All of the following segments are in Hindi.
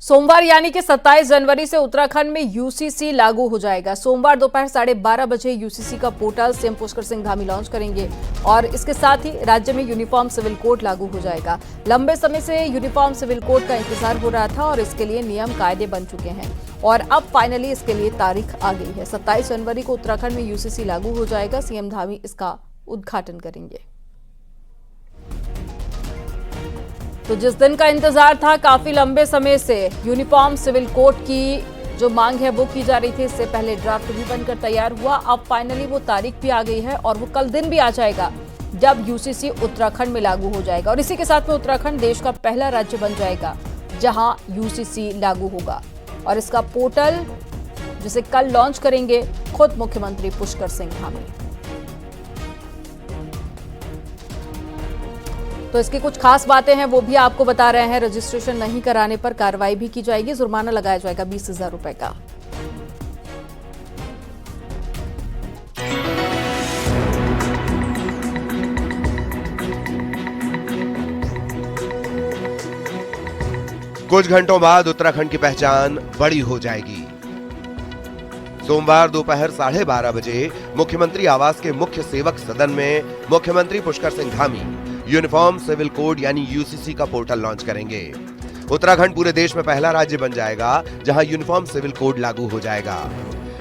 सोमवार यानी कि 27 जनवरी से उत्तराखंड में यूसीसी लागू हो जाएगा। सोमवार दोपहर 12:30 बजे यूसीसी का portal CM Pushkar Singh Dhami launch करेंगे और इसके साथ ही राज्य में यूनिफॉर्म सिविल कोड लागू हो जाएगा। लंबे समय से यूनिफॉर्म सिविल कोड का इंतजार हो रहा था और इसके लिए नियम कायदे बन चुके हैं और अब फाइनली इसके लिए तारीख आ गई है। 27 जनवरी को उत्तराखंड में यूसीसी लागू हो जाएगा। सीएम धामी इसका उद्घाटन करेंगे। तो जिस दिन का इंतजार था, काफी लंबे समय से यूनिफॉर्म सिविल कोड की जो मांग है वो की जा रही थी। इससे पहले ड्राफ्ट भी बनकर तैयार हुआ। अब फाइनली वो तारीख भी आ गई है और वो कल दिन भी आ जाएगा जब यूसीसी उत्तराखंड में लागू हो जाएगा और इसी के साथ में उत्तराखंड देश का पहला राज्य बन जाएगा जहां यूसीसी लागू होगा। और इसका पोर्टल जिसे कल लॉन्च करेंगे खुद मुख्यमंत्री पुष्कर सिंह धामी। तो इसकी कुछ खास बातें हैं वो भी आपको बता रहे हैं। रजिस्ट्रेशन नहीं कराने पर कार्रवाई भी की जाएगी, जुर्माना लगाया जाएगा 20,000 रुपए का। कुछ घंटों बाद उत्तराखंड की पहचान बड़ी हो जाएगी। सोमवार दोपहर 12:30 बजे मुख्यमंत्री आवास के मुख्य सेवक सदन में मुख्यमंत्री Pushkar Singh Dhami uniform civil code यानी यूसीसी का पोर्टल लॉन्च करेंगे। उत्तराखंड पूरे देश में पहला राज्य बन जाएगा जहां यूनिफॉर्म सिविल कोड लागू हो जाएगा।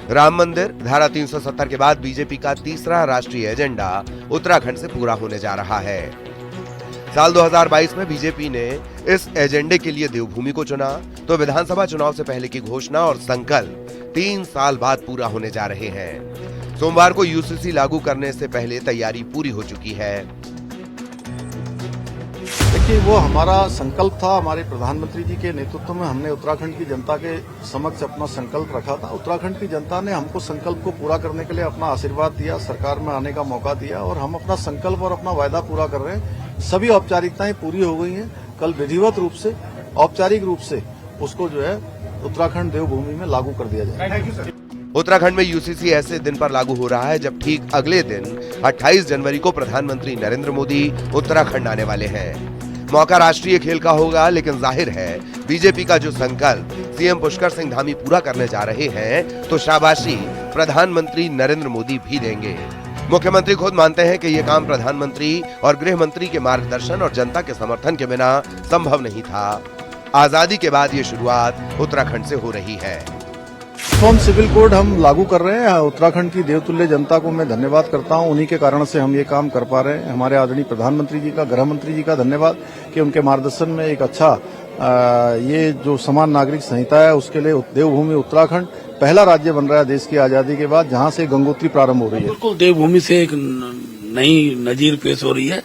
राम मंदिर, धारा 370 के बाद बीजेपी का तीसरा राष्ट्रीय एजेंडा उत्तराखंड से पूरा होने जा रहा है। साल 2022 में बीजेपी ने इस एजेंडे के लिए देवभूमि को चुना, तो विधानसभा चुनाव से पहले की घोषणा और संकल्प 3 साल बाद पूरा होने जा रहे हैं। सोमवार को यूसीसी लागू करने से पहले तैयारी पूरी हो चुकी है। देखिए, वो हमारा संकल्प था। हमारे प्रधानमंत्री जी के नेतृत्व में हमने उत्तराखंड की जनता के समक्ष अपना संकल्प रखा था। उत्तराखंड की जनता ने हमको संकल्प को पूरा करने के लिए अपना आशीर्वाद दिया, सरकार में आने का मौका दिया और हम अपना संकल्प और अपना वायदा पूरा कर रहे हैं। सभी औपचारिकताएं पूरी हो गई हैं। कल विधिवत रूप से, औपचारिक रूप से उसको जो है उत्तराखंड देवभूमि में लागू कर दिया जाएगा। उत्तराखंड में यूसीसी ऐसे दिन पर लागू हो रहा है जब ठीक अगले दिन 28 जनवरी को प्रधानमंत्री नरेंद्र मोदी उत्तराखंड आने वाले हैं। मौका राष्ट्रीय खेल का होगा, लेकिन जाहिर है बीजेपी का जो संकल्प सीएम पुष्कर सिंह धामी पूरा करने जा रहे हैं तो शाबाशी प्रधानमंत्री नरेंद्र मोदी भी देंगे। मुख्यमंत्री खुद मानते हैं कि ये काम प्रधानमंत्री और गृह मंत्री के मार्गदर्शन और जनता के समर्थन के बिना संभव नहीं था। आजादी के बाद ये शुरुआत उत्तराखंड से हो रही है। यूनिफॉर्म सिविल कोड हम लागू कर रहे हैं। उत्तराखंड की देवतुल्य जनता को मैं धन्यवाद करता हूं। उन्हीं के कारण से हम ये काम कर पा रहे हैं। हमारे आदरणीय प्रधानमंत्री जी का, गृह मंत्री जी का धन्यवाद कि उनके मार्गदर्शन में एक अच्छा ये जो समान नागरिक संहिता है उसके लिए देवभूमि उत्तराखंड पहला राज्य बन रहा है देश की आजादी के बाद, जहां से गंगोत्री प्रारंभ हो रही है। बिल्कुल देवभूमि से एक नई नजीर पेश हो रही है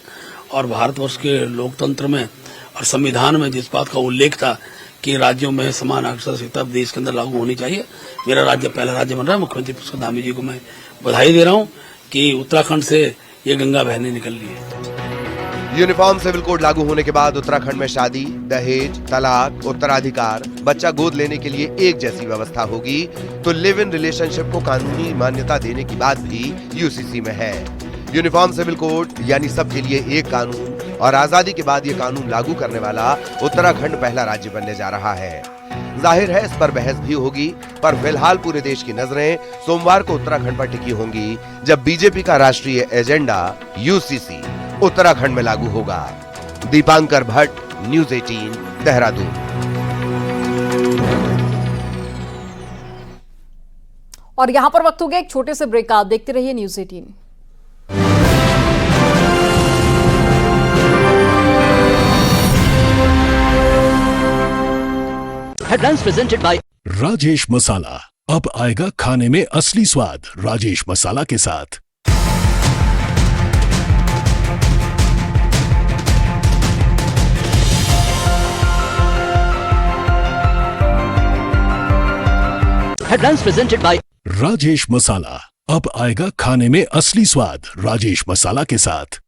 और भारतवर्ष के लोकतंत्र में और संविधान में जिस बात का उल्लेख था कि राज्यों में समान अक्षर संहिता देश के अंदर लागू होनी चाहिए, मेरा राज्य पहला राज्य बन रहा है। मुख्यमंत्री पुष्कर धामी जी को मैं बधाई दे रहा हूं कि उत्तराखंड से ये गंगा बहने निकल रही है। यूनिफॉर्म सिविल कोड लागू होने के बाद उत्तराखंड में शादी, दहेज, तलाक, उत्तराधिकार, बच्चा गोद लेने के लिए एक जैसी व्यवस्था होगी, तो लिव इन रिलेशनशिप को कानूनी मान्यता देने की बात भी यूसीसी में है। यूनिफॉर्म सिविल कोड यानी सबके लिए एक कानून और आजादी के बाद ये कानून लागू करने वाला उत्तराखंड पहला राज्य बनने जा रहा है। जाहिर है इस पर बहस भी होगी, पर फिलहाल पूरे देश की नजरें सोमवार को उत्तराखंड पर टिकी होंगी जब बीजेपी का राष्ट्रीय एजेंडा यूसीसी उत्तराखंड में लागू होगा। दीपांकर भट्ट, न्यूज़ 18, देहरादून। और यहां पर वक्त हो गया एक छोटे से ब्रेक का। आप देखते रहिए news 18। Headlines presented by Rajesh Masala. अब आएगा खाने में असली स्वाद राजेश मसाला के साथ। Headlines presented by Rajesh Masala. अब आएगा खाने में असली स्वाद राजेश मसाला के साथ।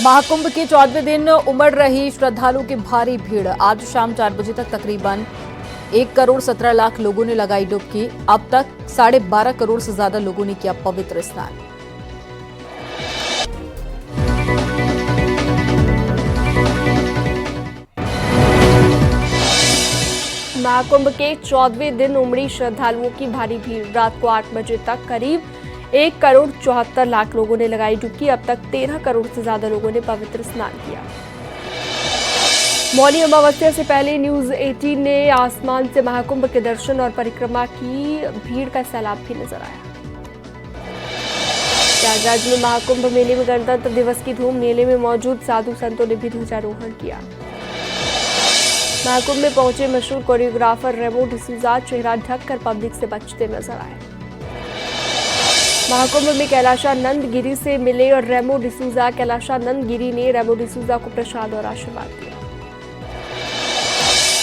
महाकुंभ के 14वें दिन उमड़ रही श्रद्धालुओं की भारी भीड़। आज शाम 4 बजे तक तकरीबन 1,17,00,000 लोगों ने लगाई डुबकी। अब तक 12.5 करोड़ से ज्यादा लोगों ने किया पवित्र स्नान। महाकुंभ के 14वें दिन उमड़ी श्रद्धालुओं की भारी भीड़। रात को 8 बजे तक करीब 1,74,00,000 लोगों ने लगाई डुबकी। अब तक 13 करोड़ से ज्यादा लोगों ने पवित्र स्नान किया। मौनी अमावस्या से पहले न्यूज 18 ने आसमान से महाकुंभ के दर्शन और परिक्रमा की भीड़ का सैलाब भी नजर आया। प्रयागराज में महाकुंभ मेले में गणतंत्र दिवस की धूम। मेले में मौजूद साधु संतों ने भी ध्वजारोहण किया। महाकुंभ में पहुंचे मशहूर कोरियोग्राफर रेमो डिसूजा चेहरा ढककर पब्लिक से बचते नजर आए। महाकुंभ में कैलाशानंद गिरी से मिले और रेमो डिसूजा। कैलाशानंद गिरी ने रेमो डिसूजा को प्रसाद और आशीर्वाद दिया।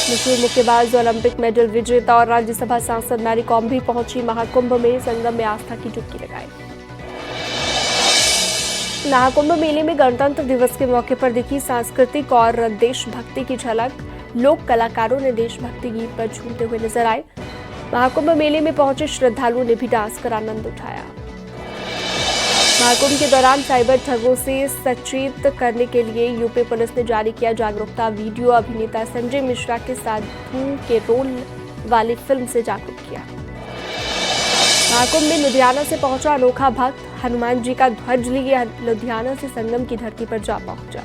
मशहूर मुक्केबाज, ओलंपिक मेडल विजेता और राज्यसभा सांसद मैरी कॉम भी पहुंची महाकुंभ में। संगम में आस्था की डुबकी लगाई। महाकुंभ मेले में गणतंत्र दिवस के मौके पर दिखी सांस्कृतिक और देशभक्ति की झलक। लोक कलाकारों ने देशभक्ति गीत पर झूमते हुए नजर आए। महाकुंभ मेले में पहुंचे श्रद्धालुओं ने भी डांस कर आनंद उठाया। महाकुंभ के दौरान साइबर ठगों से सचेत करने के लिए यूपी पुलिस ने जारी किया जागरूकता वीडियो। अभिनेता संजय मिश्रा के साधु के रोल वाली फिल्म से जागरूक किया। महाकुंभ में लुधियाना से पहुंचा अनोखा भक्त। हनुमान जी का ध्वज लिए लुधियाना से संगम की धरती पर जा पहुंचा।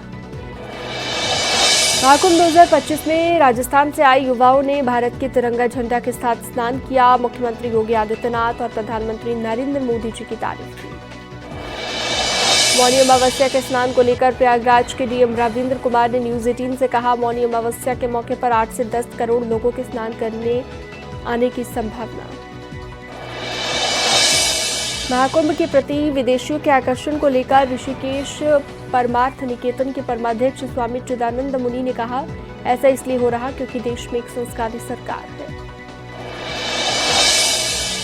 महाकुंभ 2025 में राजस्थान से आए युवाओं ने भारत के तिरंगा झंडा के साथ स्नान किया। मुख्यमंत्री योगी आदित्यनाथ और प्रधानमंत्री नरेंद्र मोदी जी की तारीफ की। मौनी अमावस्या के स्नान को लेकर प्रयागराज के डीएम रविंद्र कुमार ने न्यूज 18 से कहा, मौनी अमावस्या के मौके पर 8 से 10 करोड़ लोगों के स्नान करने आने की संभावना। महाकुंभ के प्रति विदेशियों के आकर्षण को लेकर ऋषिकेश परमार्थ निकेतन के परमाध्यक्ष स्वामी चिदानंद मुनि ने कहा, ऐसा इसलिए हो रहा क्योंकि देश में एक संस्कारी सरकार है।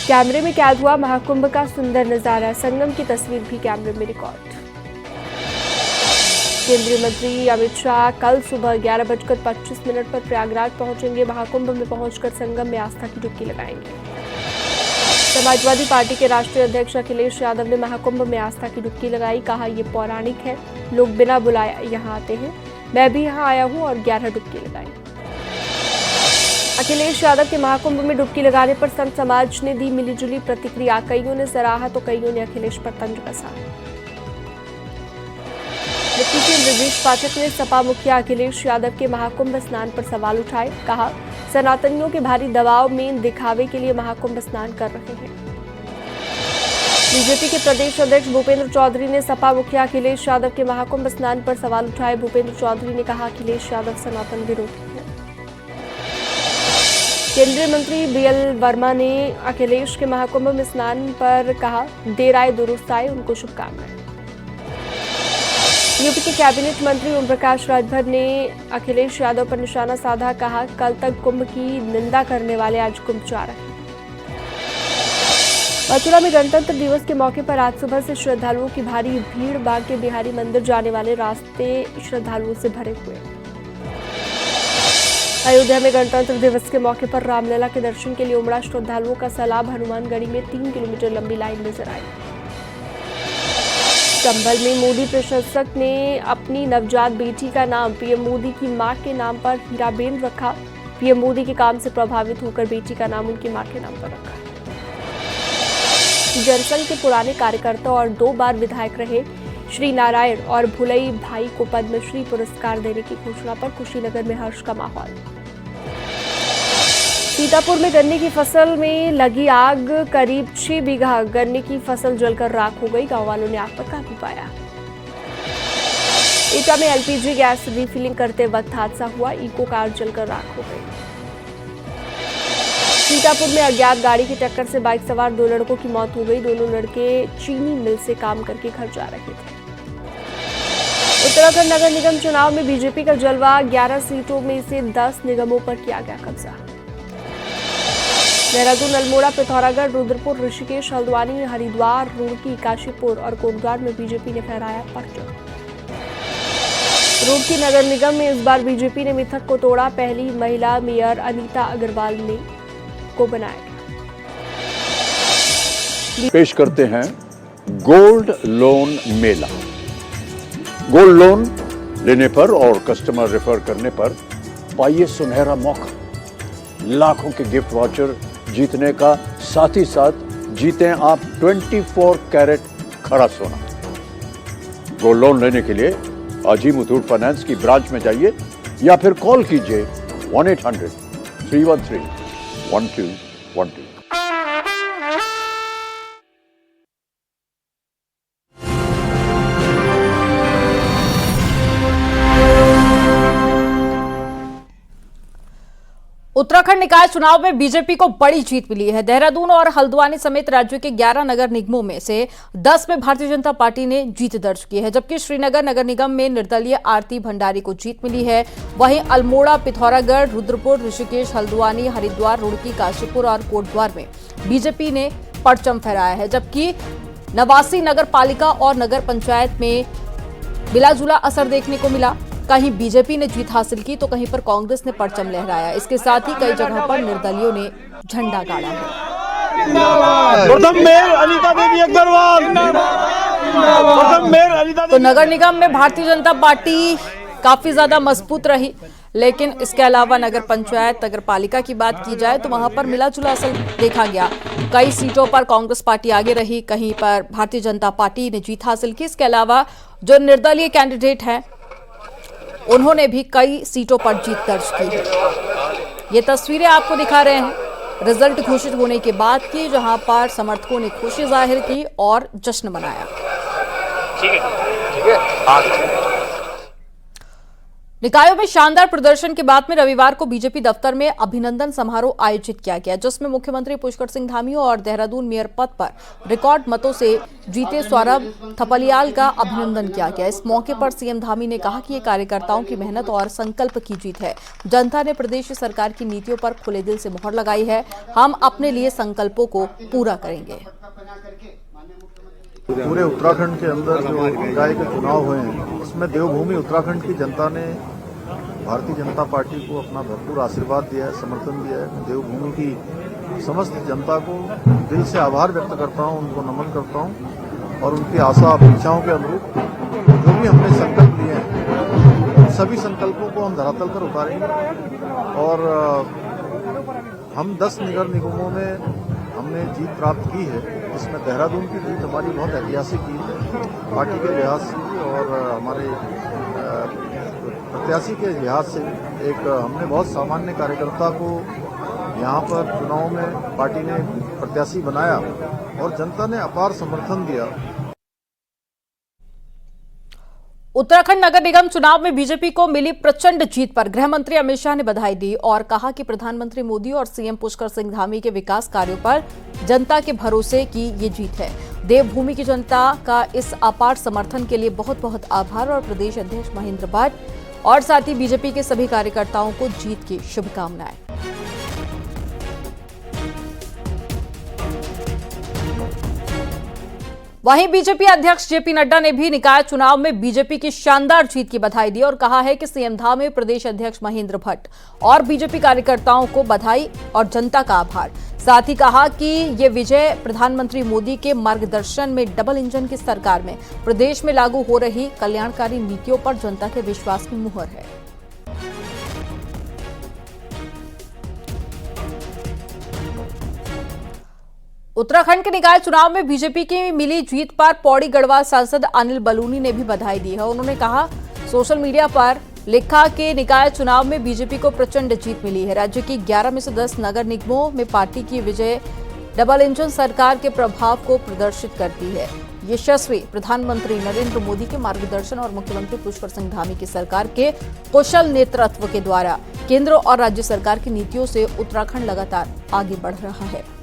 कैमरे में कैद हुआ महाकुंभ का सुंदर नजारा। संगम की तस्वीर भी कैमरे में रिकॉर्ड। केंद्रीय मंत्री अमित शाह कल सुबह 11:25 पर प्रयागराज पहुंचेंगे। महाकुंभ में पहुंचकर संगम में आस्था की डुबकी लगाएंगे। समाजवादी पार्टी के राष्ट्रीय अध्यक्ष अखिलेश यादव ने महाकुंभ में आस्था की डुबकी लगाई। कहा, ये पौराणिक है, लोग बिना बुलाए यहाँ आते हैं। मैं भी यहाँ आया हूँ और 11 डुबकी लगाई। अखिलेश यादव के महाकुंभ में डुबकी लगाने पर संत समाज ने दी मिलीजुली प्रतिक्रिया। कईयों ने सराहा तो कईयों ने अखिलेश पर तंज कसा। डिप्टी सीएम ब्रजेश पाठक ने सपा मुखिया अखिलेश यादव के महाकुंभ स्नान पर सवाल उठाए। कहा, सनातनियों के भारी दबाव में दिखावे के लिए महाकुंभ स्नान कर रहे हैं। बीजेपी के प्रदेश अध्यक्ष भूपेंद्र चौधरी ने सपा मुखिया अखिलेश यादव के महाकुंभ स्नान पर सवाल उठाए। भूपेंद्र चौधरी ने कहा, अखिलेश यादव सनातन विरोधी है। केंद्रीय मंत्री बीएल वर्मा ने अखिलेश के महाकुंभ में स्नान पर कहा, देर आए दुरुस्त आए, उनको शुभकामनाएं। यूपी के कैबिनेट मंत्री ओम प्रकाश राजभर ने अखिलेश यादव पर निशाना साधा। कहा, कल तक कुंभ की निंदा करने वाले आज कुंभ जा रहे हैं। मथुरा में गणतंत्र दिवस के मौके पर आज सुबह से श्रद्धालुओं की भारी भीड़। बांके बिहारी मंदिर जाने वाले रास्ते श्रद्धालुओं से भरे हुए। अयोध्या में गणतंत्र दिवस के मौके पर रामलला के दर्शन के लिए उमड़ा श्रद्धालुओं का सैलाब। हनुमानगढ़ी में 3 किलोमीटर लंबी लाइन नजर आई। संभल में मोदी प्रशंसक ने अपनी नवजात बेटी का नाम पीएम मोदी की मां के नाम पर हीराबेन रखा। पीएम मोदी के काम से प्रभावित होकर बेटी का नाम उनकी मां के नाम पर रखा। जनसंघ के पुराने कार्यकर्ता और 2 बार विधायक रहे श्री नारायण और भुलई भाई को पद्मश्री पुरस्कार देने की घोषणा पर कुशीनगर में हर्ष का माहौल। सीतापुर में गन्ने की फसल में लगी आग। करीब 6 बीघा गन्ने की फसल जलकर राख हो गई। गांव वालों ने आग पर काबू पाया। एटा में एलपीजी गैस रिफिलिंग करते वक्त हादसा हुआ। इको कार जलकर राख हो गई। सीतापुर में अज्ञात गाड़ी की टक्कर से बाइक सवार 2 लड़कों की मौत हो गई। दोनों लड़के चीनी मिल से काम करके घर जा रहे थे। उत्तराखंड नगर निगम चुनाव में बीजेपी का जलवा। 11 सीटों में से 10 निगमों पर किया गया कब्जा। देहरादून, अल्मोड़ा, पिथौरागढ़, रुद्रपुर, ऋषिकेश, हल्द्वानी, हरिद्वार, रुड़की, काशीपुर और कोटद्वार में बीजेपी ने फहराया परचम। रुड़की नगर निगम में इस बार बीजेपी ने मिथक को तोड़ा। पहली महिला मेयर अनीता अग्रवाल ने को बनाया गया। पेश करते हैं गोल्ड लोन मेला। गोल्ड लोन लेने पर और कस्टमर रेफर करने पर पाइए सुनहरा मौका। लाखों के गिफ्ट वाउचर जीतने का, साथ ही साथ जीतें आप 24 कैरेट खरा सोना। गोल्ड लोन लेने के लिए आज ही मुथूट फाइनेंस की ब्रांच में जाइए या फिर कॉल कीजिए 1-800-313-1212। उत्तराखंड निकाय चुनाव में बीजेपी को बड़ी जीत मिली है। देहरादून और हल्द्वानी समेत राज्य के 11 नगर निगमों में से 10 में भारतीय जनता पार्टी ने जीत दर्ज की है, जबकि श्रीनगर नगर निगम में निर्दलीय आरती भंडारी को जीत मिली है। वहीं अल्मोड़ा, पिथौरागढ़, रुद्रपुर, ऋषिकेश, हल्द्वानी, हरिद्वार, रुड़की, काशीपुर और कोटद्वार में बीजेपी ने परचम फहराया है, जबकि 89 नगर पालिका और नगर पंचायत में मिलाजुला असर देखने को मिला। कहीं बीजेपी ने जीत हासिल की तो कहीं पर कांग्रेस ने परचम लहराया। इसके साथ ही कई जगह पर निर्दलियों ने झंडा गाड़ा है। तो नगर निगम में भारतीय जनता पार्टी काफी ज्यादा मजबूत रही, लेकिन इसके अलावा नगर पंचायत, नगर पालिका की बात की जाए तो वहां पर मिला जुला असर देखा गया। कई सीटों पर कांग्रेस पार्टी आगे रही, कहीं पर भारतीय जनता पार्टी ने जीत हासिल की। इसके अलावा जो निर्दलीय कैंडिडेट हैं उन्होंने भी कई सीटों पर जीत दर्ज की है। ये तस्वीरें आपको दिखा रहे हैं रिजल्ट घोषित होने के बाद की, जहां पर समर्थकों ने खुशी जाहिर की और जश्न मनाया। निकायों में शानदार प्रदर्शन के बाद में रविवार को बीजेपी दफ्तर में अभिनंदन समारोह आयोजित किया गया, जिसमें मुख्यमंत्री पुष्कर सिंह धामी और देहरादून मेयर पद पर रिकॉर्ड मतों से जीते सौरभ थपलियाल का अभिनंदन किया गया। इस मौके पर सीएम धामी ने कहा कि ये कार्यकर्ताओं की मेहनत और संकल्प की जीत है। जनता ने प्रदेश सरकार की नीतियों पर खुले दिल से मुहर लगाई है। हम अपने लिए संकल्पों को पूरा करेंगे। पूरे उत्तराखंड के अंदर जो निकाय के चुनाव हुए हैं उसमें देवभूमि उत्तराखंड की जनता ने भारतीय जनता पार्टी को अपना भरपूर आशीर्वाद दिया है, समर्थन दिया है। मैं देवभूमि की समस्त जनता को दिल से आभार व्यक्त करता हूं, उनको नमन करता हूं और उनकी आशा अपेक्षाओं के अनुरूप जो भी हमने संकल्प लिए हैं उन सभी संकल्पों को हम धरातल पर उतारेंगे। और हम 10 नगर निगमों में हमने जीत प्राप्त की है, जिसमें देहरादून की जीत हमारी बहुत ऐतिहासिक जीत है पार्टी के लिहाज से और हमारे प्रत्याशी के लिहाज से। एक हमने बहुत सामान्य कार्यकर्ता को यहाँ पर चुनाव में पार्टी ने प्रत्याशी बनाया और जनता ने अपार समर्थन दिया। उत्तराखंड नगर निगम चुनाव में बीजेपी को मिली प्रचंड जीत पर गृह मंत्री अमित शाह ने बधाई दी और कहा कि प्रधानमंत्री मोदी और सीएम पुष्कर सिंह धामी के विकास कार्यों पर जनता के भरोसे की ये जीत है। देवभूमि की जनता का इस अपार समर्थन के लिए बहुत बहुत आभार और प्रदेश अध्यक्ष महेंद्र भट्ट और साथ ही बीजेपी के सभी कार्यकर्ताओं को जीत की शुभकामनाएं। वहीं बीजेपी अध्यक्ष जेपी नड्डा ने भी निकाय चुनाव में बीजेपी की शानदार जीत की बधाई दी और कहा है कि सीएम धामी, प्रदेश अध्यक्ष महेंद्र भट्ट और बीजेपी कार्यकर्ताओं को बधाई और जनता का आभार। साथ ही कहा कि ये विजय प्रधानमंत्री मोदी के मार्गदर्शन में डबल इंजन की सरकार में प्रदेश में लागू हो रही कल्याणकारी नीतियों पर जनता के विश्वास की मुहर है। उत्तराखंड के निकाय चुनाव में बीजेपी की मिली जीत पर पौड़ी गढ़वाल सांसद अनिल बलूनी ने भी बधाई दी है। उन्होंने कहा, सोशल मीडिया पर लिखा कि निकाय चुनाव में बीजेपी को प्रचंड जीत मिली है। राज्य की 11 में से 10 नगर निगमों में पार्टी की विजय डबल इंजन सरकार के प्रभाव को प्रदर्शित करती है। यशस्वी प्रधानमंत्री नरेंद्र मोदी के मार्गदर्शन और मुख्यमंत्री पुष्कर सिंह धामी की सरकार के कुशल नेतृत्व के द्वारा केंद्र और राज्य सरकार की नीतियों से उत्तराखंड लगातार आगे बढ़ रहा है।